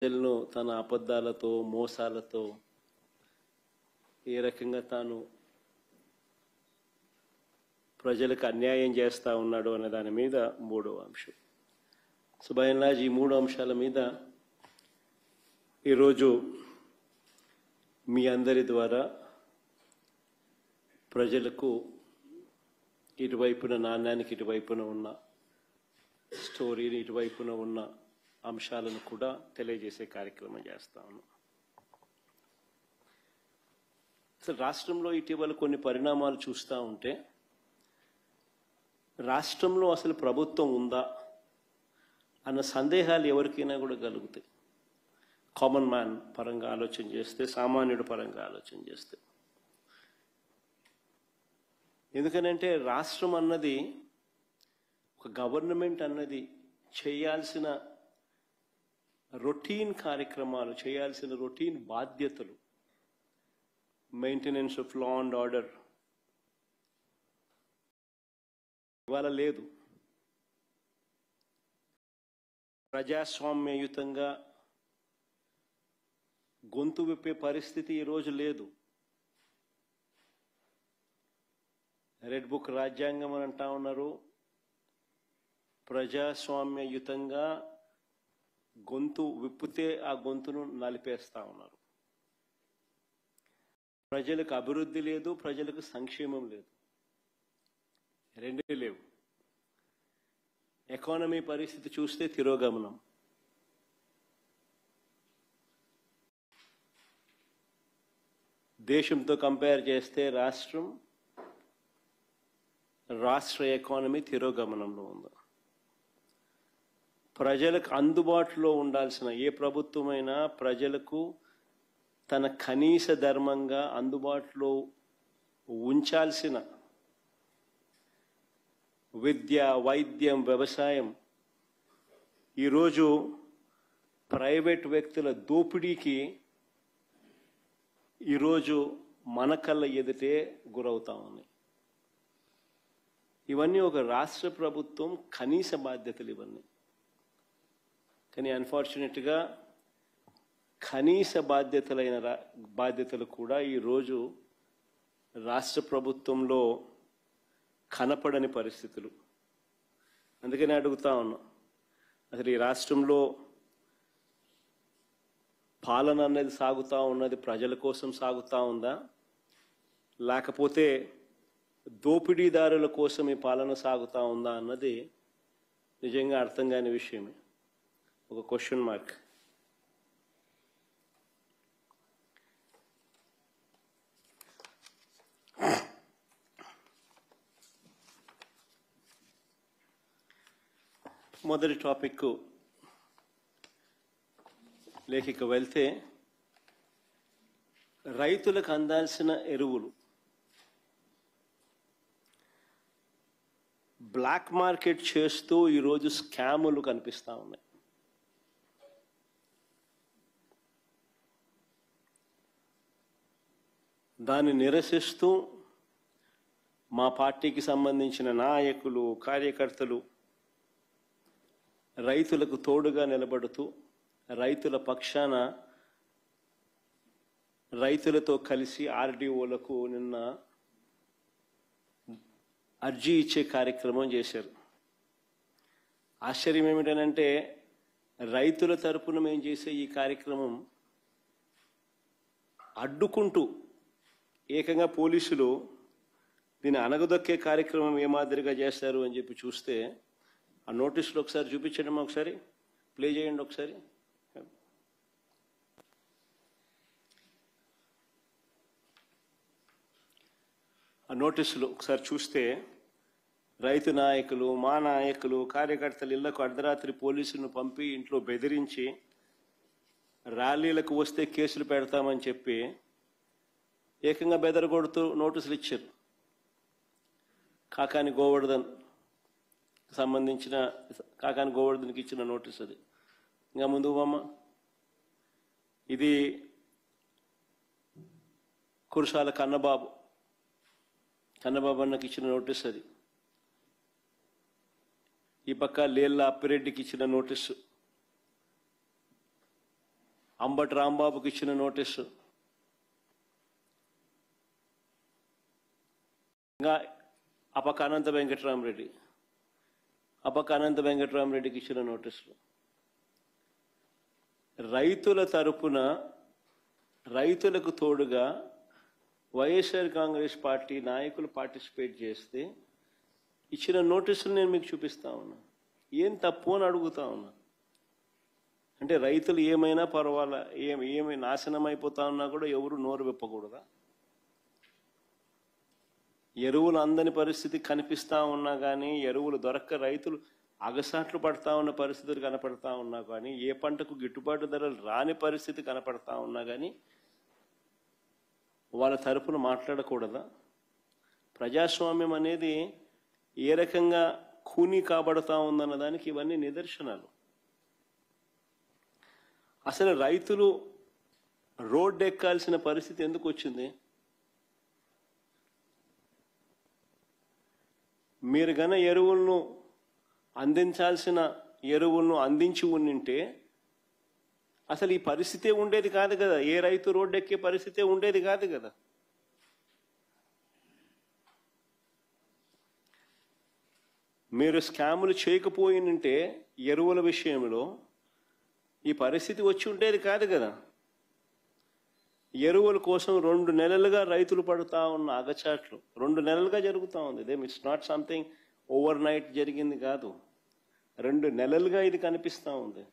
ప్రజలను తన అబద్ధాలతో మోసాలతో ఏ రకంగా తాను ప్రజలకు అన్యాయం చేస్తూ ఉన్నాడు అనే దాని మీద మూడో అంశం. సో బై అండ్ లార్జ్ ఈ మూడు అంశాల మీద ఈరోజు మీ అందరి ద్వారా ప్రజలకు ఇటువైపున నాణ్యానికి ఇటువైపున ఉన్న స్టోరీని ఇటువైపున ఉన్న అంశాలను కూడా తెలియజేసే కార్యక్రమం చేస్తా ఉన్నాం. అసలు రాష్ట్రంలో ఇటీవల కొన్ని పరిణామాలు చూస్తూ ఉంటే రాష్ట్రంలో అసలు ప్రభుత్వం ఉందా అన్న సందేహాలు ఎవరికైనా కూడా కలుగుతాయి. కామన్ మ్యాన్ పరంగా ఆలోచన చేస్తే, సామాన్యుడి పరంగా ఆలోచన చేస్తే. ఎందుకనంటే రాష్ట్రం అన్నది, ఒక గవర్నమెంట్ అన్నది చేయాల్సిన రొటీన్ కార్యక్రమాలు, చేయాల్సిన రొటీన్ బాధ్యతలు, maintenance of law and order ఇవాళ లేదు. ప్రజాస్వామ్యయుతంగా గొంతు విప్పే పరిస్థితి ఈరోజు లేదు. రెడ్ బుక్ రాజ్యాంగం అని అంటా ఉన్నారు. ప్రజాస్వామ్యయుతంగా గొంతు విప్పితే ఆ గొంతును నలిపేస్తా ఉన్నారు. ప్రజలకు అభివృద్ధి లేదు, ప్రజలకు సంక్షేమం లేదు, రెండే లేవు. ఎకానమీ పరిస్థితి చూస్తే తిరోగమనం. దేశంతో కంపేర్ చేస్తే రాష్ట్ర ఎకానమీ తిరోగమనంలో ఉంది. ప్రజలకు అందుబాటులో ఉండాల్సిన ఏ ప్రభుత్వమైనా ప్రజలకు తన కనీస ధర్మంగా అందుబాటులో ఉంచాల్సిన విద్య, వైద్యం, వ్యవసాయం ఈరోజు ప్రైవేట్ వ్యక్తుల దోపిడీకి ఈరోజు మన కళ్ళ ఎదుటే గురవుతా ఉన్నాయి. ఇవన్నీ ఒక రాష్ట్ర ప్రభుత్వం కనీస బాధ్యతలు ఇవన్నీ. కానీ అన్ఫార్చునేట్గా కనీస బాధ్యతలు కూడా ఈరోజు రాష్ట్ర ప్రభుత్వంలో కనపడని పరిస్థితులు. అందుకని అడుగుతా ఉన్నాం, అసలు ఈ రాష్ట్రంలో పాలన అనేది సాగుతూ ఉన్నది ప్రజల కోసం సాగుతూ ఉందా, లేకపోతే దోపిడీదారుల కోసం ఈ పాలన సాగుతూ ఉందా అన్నది నిజంగా అర్థం కాని విషయమే. ఒక క్వశ్చన్ మార్క్. మొదటి టాపిక్ లేఖకి వెళ్తే, రైతులకు అందాల్సిన ఎరువులు బ్లాక్ మార్కెట్ చేస్తూ ఈరోజు స్కాములు కనిపిస్తూ ఉన్నాయి. దాన్ని నిరసిస్తూ మా పార్టీకి సంబంధించిన నాయకులు, కార్యకర్తలు రైతులకు తోడుగా నిలబడుతూ రైతుల పక్షాన రైతులతో కలిసి ఆర్డీఓలకు నిన్న అర్జీ ఇచ్చే కార్యక్రమం చేశారు. ఆశ్చర్యం ఏమిటనంటే, రైతుల తరపున మేము చేసే ఈ కార్యక్రమం అడ్డుకుంటూ ఏకంగా పోలీసులు దీన్ని అనగదొక్కే కార్యక్రమం ఏ మాదిరిగా చేస్తారు అని చెప్పి చూస్తే, ఆ నోటీసులు ఒకసారి చూపించండి, ఒకసారి ప్లే చేయండి ఒకసారి. ఆ నోటీసులు ఒకసారి చూస్తే, రైతు నాయకులు, మా నాయకులు, కార్యకర్తలు ఇళ్లకు అర్ధరాత్రి పోలీసులను పంపి ఇంట్లో బెదిరించి ర్యాలీలకు వస్తే కేసులు పెడతామని చెప్పి ఏకంగా బెదరగొడుతూ నోటీసులు ఇచ్చారు. కాకాని గోవర్ధన్కి ఇచ్చిన నోటీస్ అది. ఇంకా ముందు బొమ్మ, ఇది కురసాల కన్నబాబు అన్నకి ఇచ్చిన నోటీస్ అది. ఈ పక్క లేళ్ళ అప్పిరెడ్డికి ఇచ్చిన నోటీసు. అంబటి రాంబాబుకి ఇచ్చిన నోటీసు, ఇంకా అపక అనంత వెంకటరామరెడ్డికి ఇచ్చిన నోటీసులు. రైతుల తరపున రైతులకు తోడుగా వైఎస్ఆర్ కాంగ్రెస్ పార్టీ నాయకులు పార్టిసిపేట్ చేస్తే ఇచ్చిన నోటీసులు నేను మీకు చూపిస్తా ఉన్నా. ఏం తప్పు అని అడుగుతా ఉన్నా. అంటే రైతులు ఏమైనా పర్వాలా, ఏమి నాశనం అయిపోతా ఉన్నా కూడా ఎవరు నోరు విప్పకూడదా? ఎరువులు అందని పరిస్థితి కనిపిస్తూ ఉన్నా కానీ, ఎరువులు దొరక్క రైతులు అగసాట్లు పడతా ఉన్న పరిస్థితులు కనపడతా ఉన్నా కానీ, ఏ పంటకు గిట్టుబాటు ధరలు రాని పరిస్థితి కనపడతా ఉన్నా కానీ వాళ్ళ తరపున మాట్లాడకూడదా? ప్రజాస్వామ్యం అనేది ఏ రకంగా ఖూనీ కాబడతా ఉందన్న దానికి ఇవన్నీ నిదర్శనాలు. అసలు రైతులు రోడ్డు ఎక్కాల్సిన పరిస్థితి ఎందుకు వచ్చింది? మీరు గన ఎరువులను అందించాల్సిన ఎరువులను అందించి ఉండింటే అసలు ఈ పరిస్థితే ఉండేది కాదు కదా. ఏ రైతు రోడ్డు ఎక్కే పరిస్థితే ఉండేది కాదు కదా. మీరు స్కాములు చేయకపోయినంటే ఎరువుల విషయంలో ఈ పరిస్థితి వచ్చి ఉండేది కాదు కదా. ఎరువుల కోసం 2 నెలలుగా రైతులు పడుతూ ఉన్న అగచాట్లు 2 నెలలుగా జరుగుతూ ఉంది. It's not something over night జరిగింది కాదు. 2 నెలలుగా ఇది కనిపిస్తూ ఉంది.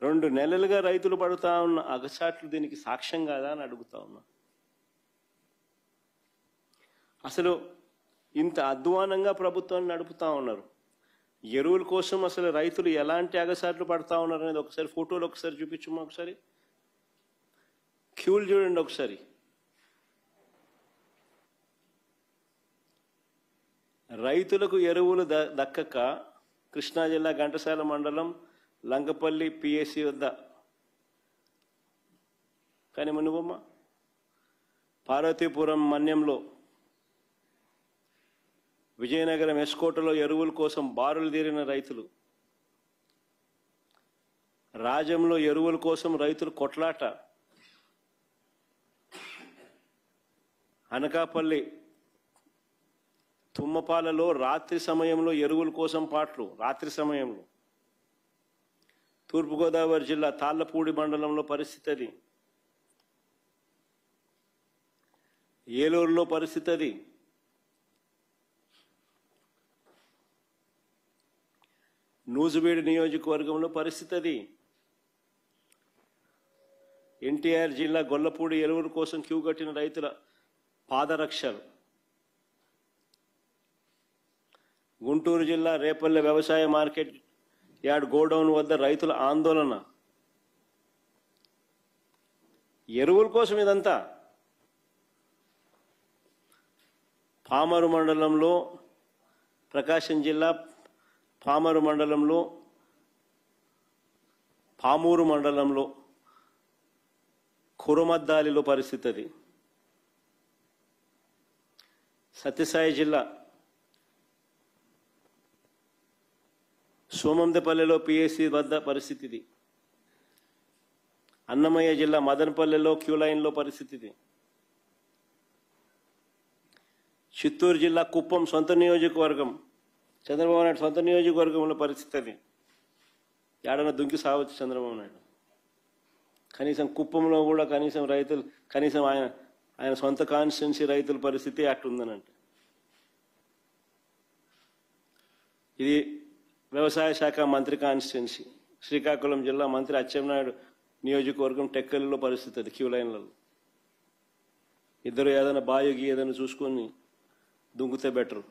2 నెలలుగా రైతులు పడుతూ ఉన్న అగచాట్లు దీనికి సాక్ష్యం కాదా అని అడుగుతా ఉన్నా. అసలు ఇంత అధ్వానంగా ప్రభుత్వాన్ని నడుపుతా ఉన్నారు. ఎరువుల కోసం అసలు రైతులు ఎలాంటి అగసాట్లు పడతా ఉన్నారు అనేది ఒకసారి ఫోటోలు ఒకసారి చూపించమ్మా. ఒకసారి క్యూలు చూడండి ఒకసారి. రైతులకు ఎరువులు దక్కక కృష్ణా జిల్లా ఘంటసాల మండలం లంకపల్లి పిఎస్సి వద్ద కానీ మనుబొమ్మ పార్వతీపురం మన్యంలో విజయనగరం ఎస్కోటలో ఎరువుల కోసం బారులు తీరిన రైతులు, రాజంలో ఎరువుల కోసం రైతులు కొట్లాట, అనకాపల్లి తుమ్మపాలలో రాత్రి సమయంలో ఎరువుల కోసం పాటలు, రాత్రి సమయంలో తూర్పుగోదావరి జిల్లా తాళ్లపూడి మండలంలో పరిస్థితి అది, ఏలూరులో పరిస్థితి అది, నూజివీడు నియోజకవర్గంలో పరిస్థితి అది, ఎన్టీఆర్ జిల్లా గొల్లపూడి ఎరువుల కోసం క్యూ కట్టిన రైతుల పాదరక్షలు, గుంటూరు జిల్లా రేపల్లె వ్యవసాయ మార్కెట్ యార్డ్ గోడౌన్ వద్ద రైతుల ఆందోళన. ఎరువుల కోసం ఇదంతా. పామరు మండలంలో, ప్రకాశం జిల్లా పామరు మండలంలో, పామూరు మండలంలో కురమద్దాలిలో పరిస్థితి అది. సత్యసాయి జిల్లా సోమందపల్లెలో పిఎస్సి వద్ద పరిస్థితి ఇది. అన్నమయ్య జిల్లా మదనపల్లెలో క్యూ లైన్లో పరిస్థితి ఇది. చిత్తూరు జిల్లా కుప్పం సొంత నియోజకవర్గం, చంద్రబాబు నాయుడు సొంత నియోజకవర్గంలో పరిస్థితి అది. ఏడన్నా దుంకి సావచ్చు చంద్రబాబు నాయుడు. కనీసం కుప్పంలో కూడా కనీసం రైతులు, కనీసం ఆయన సొంత కాన్స్టిట్యున్సీ రైతుల పరిస్థితి అట్టుందనంటే. ఇది వ్యవసాయ శాఖ మంత్రి కాన్స్టిట్యున్సీ. శ్రీకాకుళం జిల్లా మంత్రి అచ్చెన్నాయుడు నియోజకవర్గం టెక్కలిలో పరిస్థితి అది, క్యూ లైన్లలో. ఇద్దరు ఏదైనా బాయోగి ఏదైనా చూసుకొని దుంకుతే బెటరు.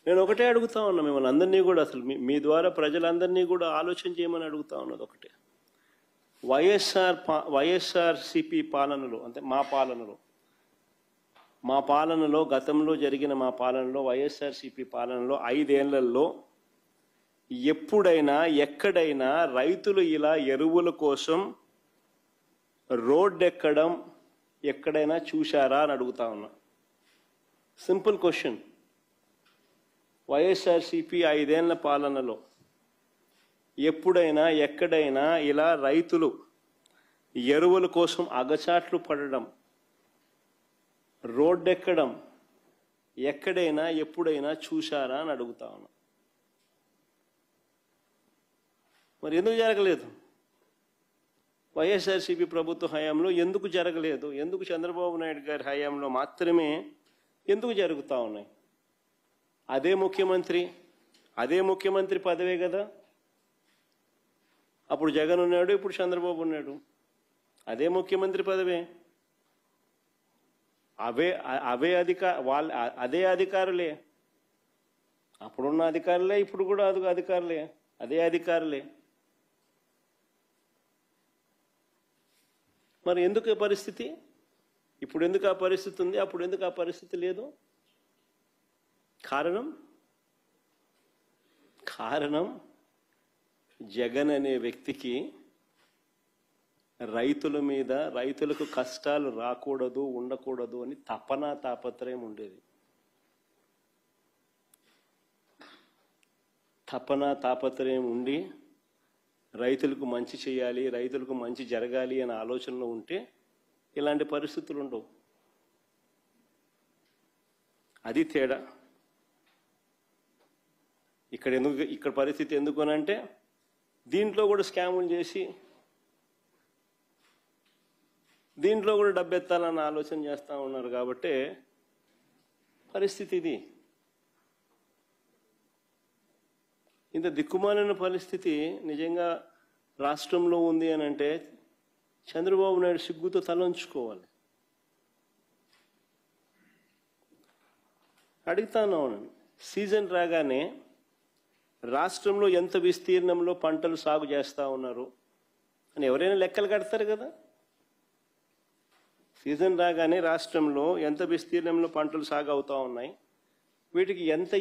నేను ఒకటే అడుగుతా ఉన్నా మిమ్మల్ని అందరినీ కూడా, అసలు మీ ద్వారా ప్రజలందరినీ కూడా ఆలోచన చేయమని అడుగుతా ఉన్నది ఒకటే. వైఎస్ఆర్సిపి పాలనలో, అంటే మా పాలనలో గతంలో జరిగిన మా పాలనలో, వైఎస్ఆర్సిపి పాలనలో 5 ఏళ్లలో ఎప్పుడైనా ఎక్కడైనా రైతులు ఇలా ఎరువుల కోసం రోడ్డెక్కడం, ఎక్కడైనా చూశారా అని అడుగుతా ఉన్నా. Simple question. వైఎస్ఆర్సీపీ 5 ఏళ్ల పాలనలో ఎప్పుడైనా ఎక్కడైనా ఇలా రైతులు ఎరువుల కోసం అగచాట్లు పడడం, రోడ్డెక్కడం ఎక్కడైనా ఎప్పుడైనా చూశారా అని అడుగుతా ఉన్నా. మరి ఎందుకు జరగలేదు? వైఎస్ఆర్సీపీ ప్రభుత్వ హయాంలో ఎందుకు జరగలేదు? ఎందుకు చంద్రబాబు నాయుడు గారి హయాంలో మాత్రమే ఎందుకు జరుగుతూ ఉన్నాయి? అదే ముఖ్యమంత్రి పదవే కదా. అప్పుడు జగన్ ఉన్నాడు, ఇప్పుడు చంద్రబాబు ఉన్నాడు. అదే ముఖ్యమంత్రి పదవే, అదే అధికారులే. అప్పుడున్న అధికారులే, ఇప్పుడు కూడా అధికారులే, అదే అధికారులే. మరి ఎందుకు పరిస్థితి? ఇప్పుడు ఎందుకు ఆ పరిస్థితి ఉంది, అప్పుడు ఎందుకు ఆ పరిస్థితి లేదు? కారణం జగన్ అనే వ్యక్తికి రైతుల మీద, రైతులకు కష్టాలు రాకూడదు, ఉండకూడదు అని తాపత్రయం ఉండేది. తాపత్రయం ఉండి రైతులకు మంచి చేయాలి, రైతులకు మంచి జరగాలి అనే ఆలోచనలో ఉంటే ఇలాంటి పరిస్థితులు ఉండవు. అది తేడా. ఇక్కడ పరిస్థితి ఎందుకు అనంటే దీంట్లో కూడా స్కాములు చేసి దీంట్లో కూడా డబ్బెత్తాలన్న ఆలోచన చేస్తూ ఉన్నారు కాబట్టి పరిస్థితి ఇది. ఇంత దిక్కుమాలిన పరిస్థితి నిజంగా రాష్ట్రంలో ఉంది అని అంటే చంద్రబాబు నాయుడు సిగ్గుతో తలంచుకోవాలి. అడుగుతాను, సీజన్ రాగానే రాష్ట్రంలో ఎంత విస్తీర్ణంలో పంటలు సాగు చేస్తూ ఉన్నారు అని ఎవరైనా లెక్కలు కడతారు కదా. సీజన్ రాగానే రాష్ట్రంలో ఎంత విస్తీర్ణంలో పంటలు సాగు అవుతా ఉన్నాయి, వీటికి ఎంత